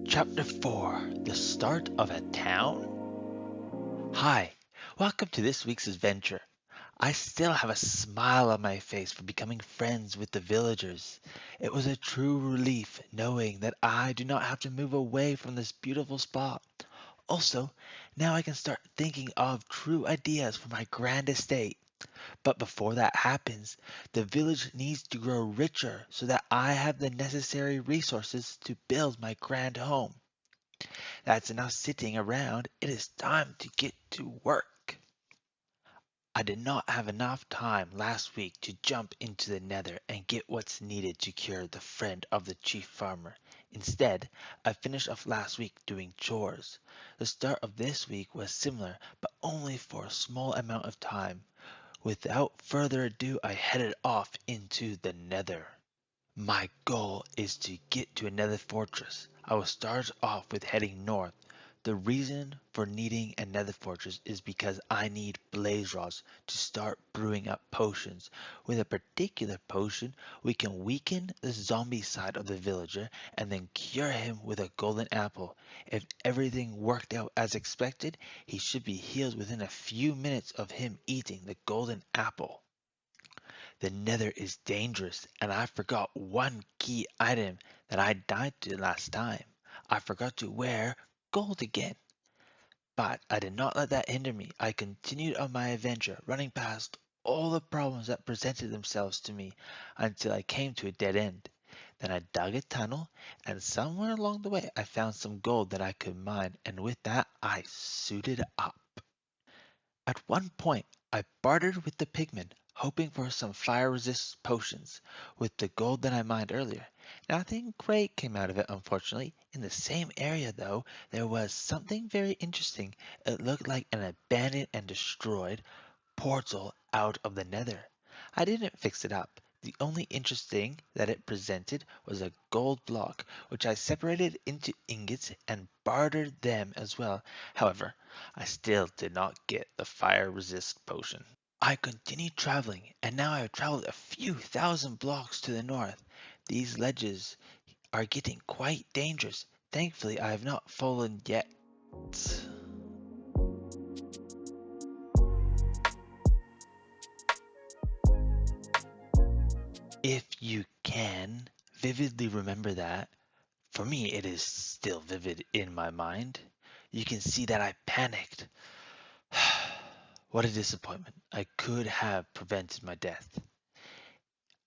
Chapter 4: The Start of a Town? Hi, welcome to this week's adventure. I still have a smile on my face for becoming friends with the villagers. It was a true relief knowing that I do not have to move away from this beautiful spot. Also, now I can start thinking of true ideas for my grand estate. But before that happens, the village needs to grow richer so that I have the necessary resources to build my grand home. That's enough sitting around. It is time to get to work. I did not have enough time last week to jump into the nether and get what's needed to cure the friend of the chief farmer. Instead, I finished off last week doing chores. The start of this week was similar, but only for a small amount of time. Without further ado, I headed off into the nether. My goal is to get to another fortress. I will start off with heading north. The reason for needing another fortress is because I need blaze rods to start brewing up potions. With a particular potion, we can weaken the zombie side of the villager and then cure him with a golden apple. If everything worked out as expected, he should be healed within a few minutes of him eating the golden apple. The nether is dangerous, and I forgot one key item that I died to last time. I forgot to wear gold again. But I did not let that hinder me. I continued on my adventure, running past all the problems that presented themselves to me until I came to a dead end. Then I dug a tunnel, and somewhere along the way I found some gold that I could mine, and with that I suited up. At one point I bartered with the pigmen, hoping for some fire-resist potions. With the gold that I mined earlier, nothing great came out of it unfortunately. In the same area though, there was something very interesting. It looked like an abandoned and destroyed portal out of the nether. I didn't fix it up. The only interesting that it presented was a gold block, which I separated into ingots and bartered them as well. However, I still did not get the fire resist potion. I continued traveling, and now I have traveled a few thousand blocks to the north. These ledges are getting quite dangerous. Thankfully, I have not fallen yet. If you can vividly remember that, for me it is still vivid in my mind. You can see that I panicked. What a disappointment. I could have prevented my death.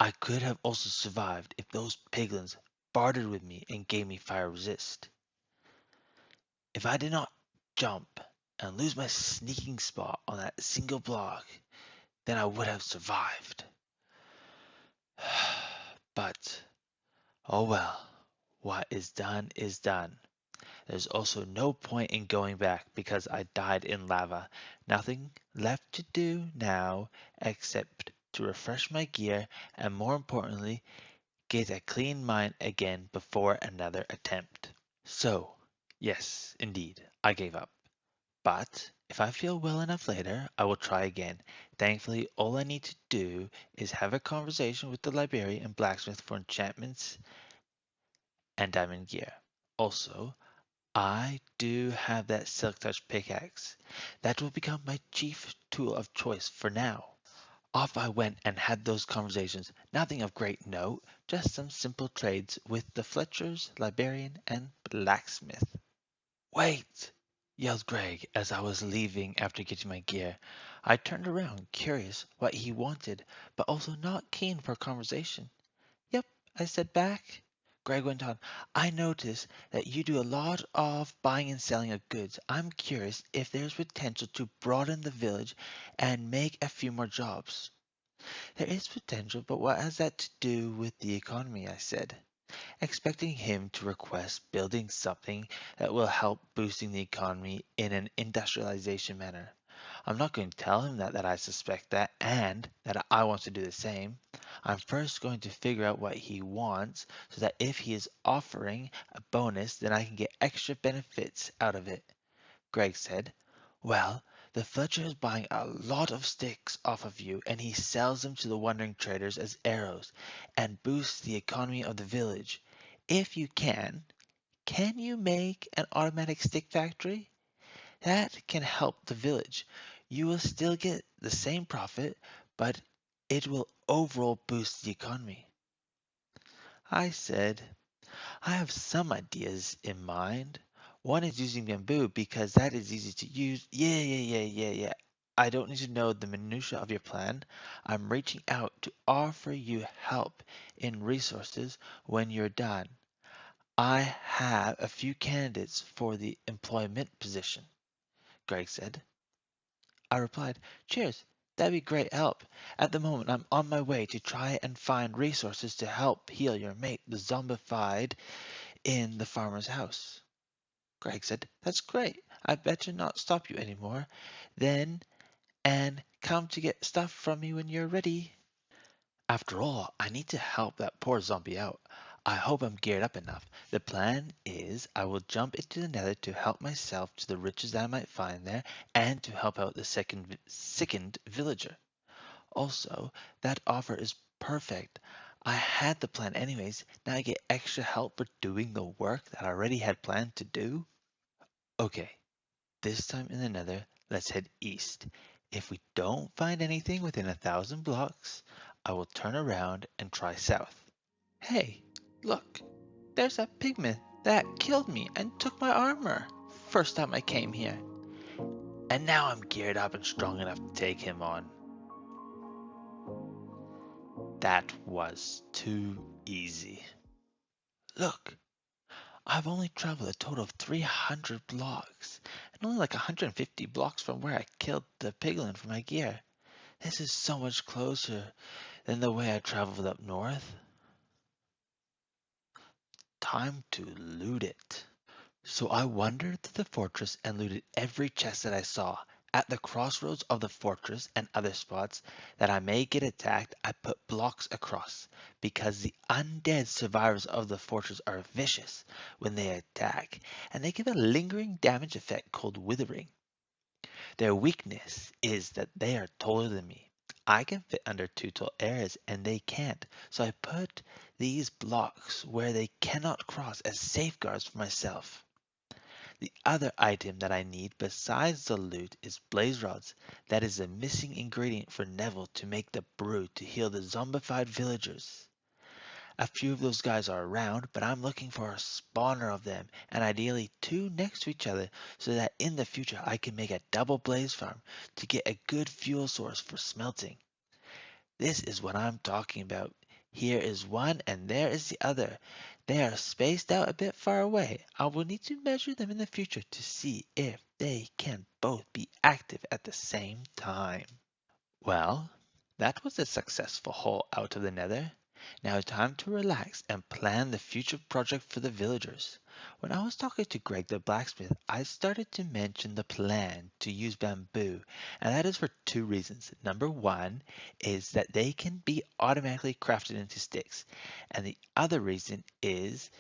I could have also survived if those piglins bartered with me and gave me fire resist. If I did not jump and lose my sneaking spot on that single block, then I would have survived. But, oh well, what is done is done. There's also no point in going back because I died in lava. Nothing left to do now except to refresh my gear and more importantly, get a clean mind again before another attempt. So, yes, indeed, I gave up. But if I feel well enough later, I will try again. Thankfully, all I need to do is have a conversation with the librarian and blacksmith for enchantments and diamond gear. Also, I do have that Silk Touch pickaxe. That will become my chief tool of choice for now. Off I went and had those conversations, nothing of great note, just some simple trades with the Fletchers, librarian, and blacksmith. Wait! Yelled Greg as I was leaving after getting my gear. I turned around, curious what he wanted, but also not keen for conversation. Yep, I said back. Greg went on, I notice that you do a lot of buying and selling of goods. I'm curious if there's potential to broaden the village and make a few more jobs. There is potential, but what has that to do with the economy? I said, expecting him to request building something that will help boosting the economy in an industrialization manner. I'm not going to tell him that I suspect that and that I want to do the same. I'm first going to figure out what he wants so that if he is offering a bonus, then I can get extra benefits out of it. Greg said, well, the Fletcher is buying a lot of sticks off of you and he sells them to the wandering traders as arrows and boosts the economy of the village. If you can, Can you make an automatic stick factory? That can help the village. You will still get the same profit, but it will overall boost the economy. I said, I have some ideas in mind. One is using bamboo because that is easy to use. Yeah. I don't need to know the minutia of your plan. I'm reaching out to offer you help in resources when you're done. I have a few candidates for the employment position, Greg said. I replied, cheers, that'd be great help. At the moment, I'm on my way to try and find resources to help heal your mate, the zombified, in the farmer's house. Greg said, that's great. I better not stop you anymore. Then, and come to get stuff from me when you're ready. After all, I need to help that poor zombie out. I hope I'm geared up enough. The plan is I will jump into the nether to help myself to the riches I might find there and to help out the sickened villager. Also, that offer is perfect. I had the plan anyways. Now I get extra help for doing the work that I already had planned to do. Okay, this time in the nether, let's head east. If we don't find anything within 1,000 blocks, I will turn around and try south. Hey, look, there's that pigman that killed me and took my armor first time I came here. And now I'm geared up and strong enough to take him on. That was too easy. Look, I've only traveled a total of 300 blocks, and only like 150 blocks from where I killed the piglin for my gear. This is so much closer than the way I traveled up north. Time to loot it. So I wandered through the fortress and looted every chest that I saw. At the crossroads of the fortress and other spots that I may get attacked, I put blocks across, because the undead survivors of the fortress are vicious when they attack, and they give a lingering damage effect called withering. Their weakness is that they are taller than me. I can fit under two tall areas and they can't, so I put these blocks where they cannot cross as safeguards for myself. The other item that I need besides the loot is blaze rods. That is a missing ingredient for Neville to make the brew to heal the zombified villagers. A few of those guys are around, but I'm looking for a spawner of them, and ideally two next to each other, so that in the future I can make a double blaze farm to get a good fuel source for smelting. This is what I'm talking about. Here is one and there is the other. They are spaced out a bit far away. I will need to measure them in the future to see if they can both be active at the same time. Well, that was a successful haul out of the nether. Now time to relax and plan the future project for the villagers. When I was talking to Greg the blacksmith, I started to mention the plan to use bamboo, and that is for two reasons. Number one is that they can be automatically crafted into sticks, and the other reason is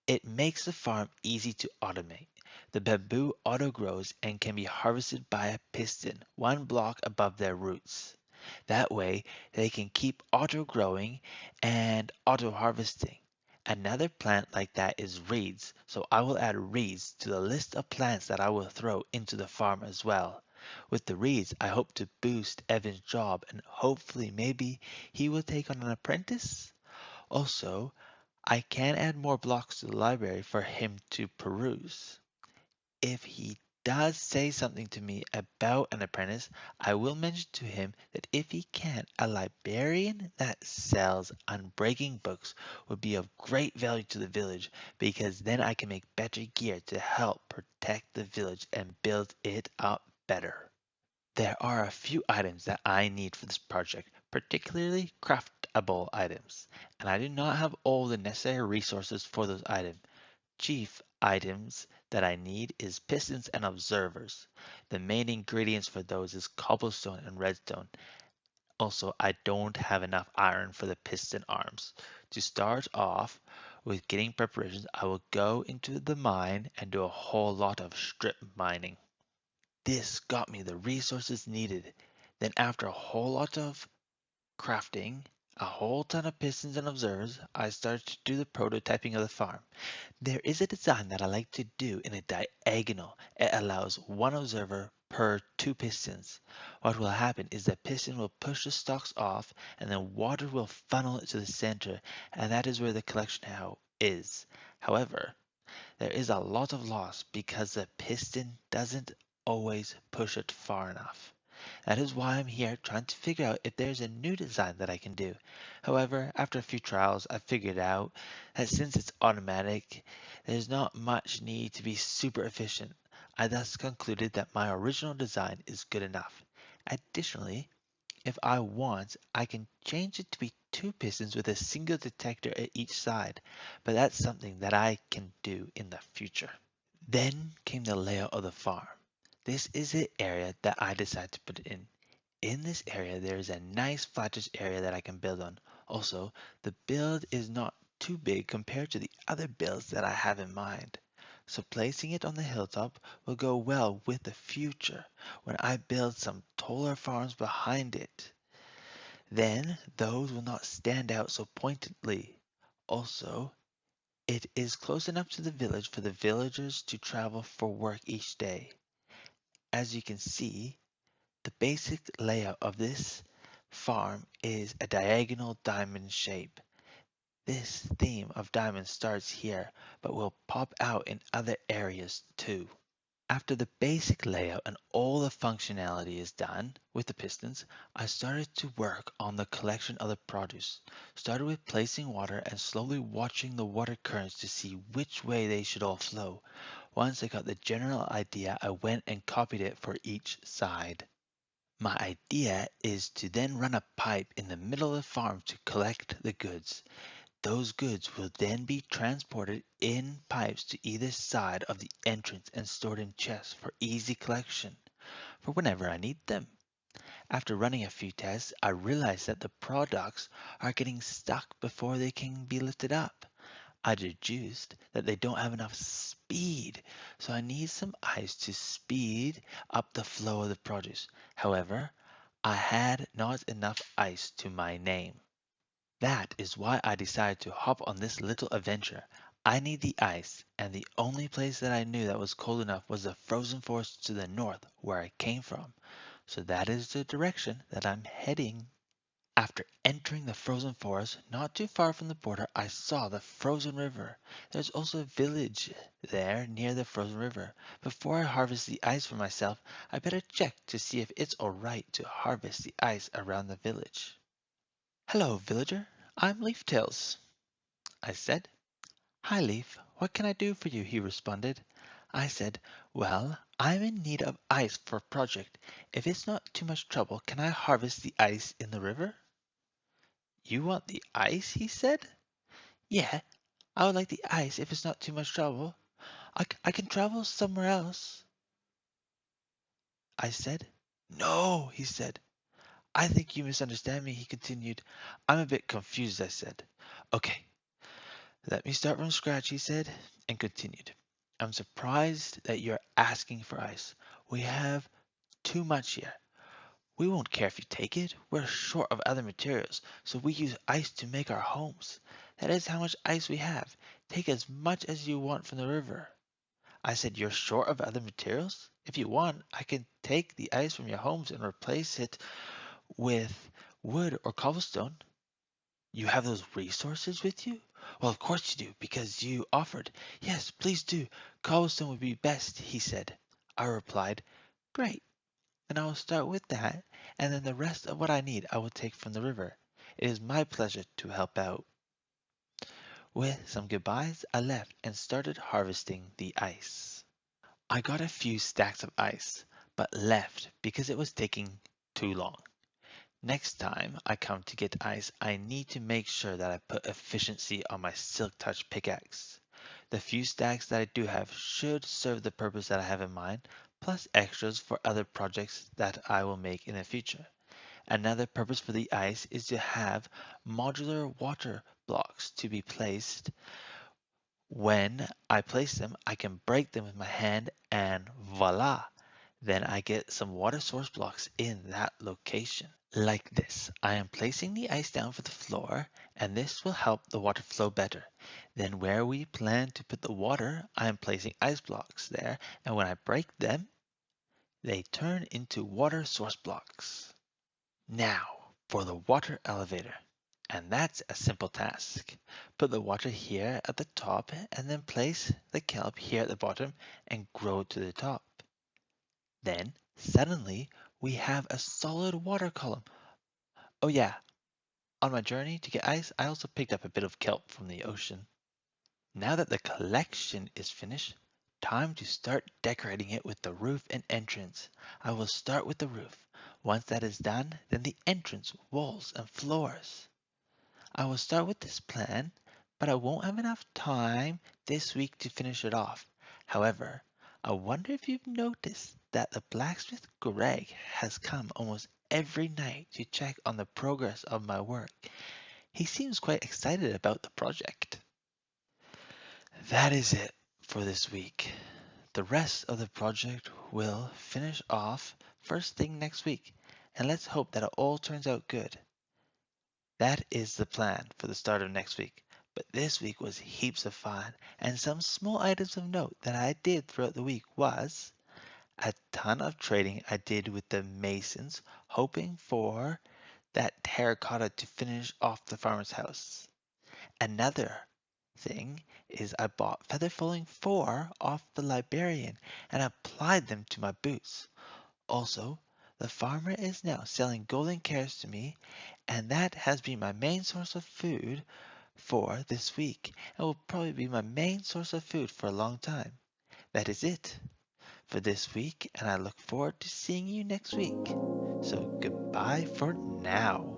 it makes the farm easy to automate. The bamboo auto grows and can be harvested by a piston 1 block above their roots. That way, they can keep auto growing and auto harvesting. Another plant like that is reeds, so I will add reeds to the list of plants that I will throw into the farm as well. With the reeds, I hope to boost Evan's job and hopefully maybe he will take on an apprentice. Also, I can add more blocks to the library for him to peruse. If he does say something to me about an apprentice, I will mention to him that if he can, a librarian that sells unbreaking books would be of great value to the village, because then I can make better gear to help protect the village and build it up better. There are a few items that I need for this project, particularly craftable items, and I do not have all the necessary resources for those items. Chief items that I need is pistons and observers. The main ingredients for those is cobblestone and redstone. Also, I don't have enough iron for the piston arms. To start off with getting preparations, I will go into the mine and do a whole lot of strip mining. This got me the resources needed. Then after a whole lot of crafting, a whole ton of pistons and observers, I started to do the prototyping of the farm. There is a design that I like to do in a diagonal. It allows one observer per two pistons. What will happen is the piston will push the stalks off and then water will funnel it to the center, and that is where the collection house is. However, there is a lot of loss because the piston doesn't always push it far enough. That is why I'm here trying to figure out if there's a new design that I can do. However, after a few trials, I figured out that since it's automatic, there's not much need to be super efficient. I thus concluded that my original design is good enough. Additionally, if I want, I can change it to be two pistons with a single detector at each side, but that's something that I can do in the future. Then came the layout of the farm. This is the area that I decided to put it in. In this area, there is a nice flattish area that I can build on. Also, the build is not too big compared to the other builds that I have in mind. So placing it on the hilltop will go well with the future when I build some taller farms behind it. Then those will not stand out so pointedly. Also, it is close enough to the village for the villagers to travel for work each day. As you can see, the basic layout of this farm is a diagonal diamond shape. This theme of diamonds starts here, but will pop out in other areas too. After the basic layout and all the functionality is done with the pistons, I started to work on the collection of the produce. Started with placing water and slowly watching the water currents to see which way they should all flow. Once I got the general idea, I went and copied it for each side. My idea is to then run a pipe in the middle of the farm to collect the goods. Those goods will then be transported in pipes to either side of the entrance and stored in chests for easy collection for whenever I need them. After running a few tests, I realized that the products are getting stuck before they can be lifted up. I deduced that they don't have enough speed, so I need some ice to speed up the flow of the produce. However, I had not enough ice to my name. That is why I decided to hop on this little adventure. I need the ice, and the only place that I knew that was cold enough was the frozen forest to the north where I came from. So that is the direction that I'm heading. After entering the frozen forest, not too far from the border, I saw the frozen river. There's also a village there near the frozen river. Before I harvest the ice for myself, I better check to see if it's alright to harvest the ice around the village. Hello, villager. I'm Leaftails, I said. Hi, Leaf. What can I do for you? He responded. I said, well, I'm in need of ice for a project. If it's not too much trouble, can I harvest the ice in the river? You want the ice? He said. Yeah, I would like the ice if it's not too much trouble. I can travel somewhere else, I said. No, he said. I think you misunderstand me, he continued. I'm a bit confused, I said. Okay, let me start from scratch, he said, and continued. I'm surprised that you're asking for ice. We have too much here. We won't care if you take it. We're short of other materials, so we use ice to make our homes. That is how much ice we have. Take as much as you want from the river. I said, you're short of other materials? If you want, I can take the ice from your homes and replace it with wood or cobblestone. You have those resources with you? Well, of course you do, because you offered. Yes, please do. Cobblestone would be best, he said. I replied, great, and I will start with that, and then the rest of what I need I will take from the river. It is my pleasure to help out. With some goodbyes, I left and started harvesting the ice. I got a few stacks of ice, but left because it was taking too long. Next time I come to get ice, I need to make sure that I put efficiency on my Silk Touch pickaxe. The few stacks that I do have should serve the purpose that I have in mind, plus extras for other projects that I will make in the future. Another purpose for the ice is to have modular water blocks to be placed. When I place them, I can break them with my hand and voila! Then I get some water source blocks in that location. Like this, I am placing the ice down for the floor, and this will help the water flow better. Then where we plan to put the water, I am placing ice blocks there, and when I break them, they turn into water source blocks. Now for the water elevator. And that's a simple task. Put the water here at the top and then place the kelp here at the bottom and grow to the top. Then suddenly we have a solid water column. Oh yeah, on my journey to get ice, I also picked up a bit of kelp from the ocean. Now that the collection is finished, time to start decorating it with the roof and entrance. I will start with the roof. Once that is done, then the entrance, walls, and floors. I will start with this plan, but I won't have enough time this week to finish it off. However, I wonder if you've noticed that the blacksmith Greg has come almost every night to check on the progress of my work. He seems quite excited about the project. That is it for this week. The rest of the project will finish off first thing next week, and let's hope that it all turns out good. That is the plan for the start of next week. But this week was heaps of fun, and some small items of note that I did throughout the week was a ton of trading I did with the masons, hoping for that terracotta to finish off the farmer's house. Another thing is I bought feather falling 4 off the librarian and applied them to my boots. Also, the farmer is now selling golden carrots to me, and that has been my main source of food for this week and will probably be my main source of food for a long time. That is it for this week, and I look forward to seeing you next week. So goodbye for now.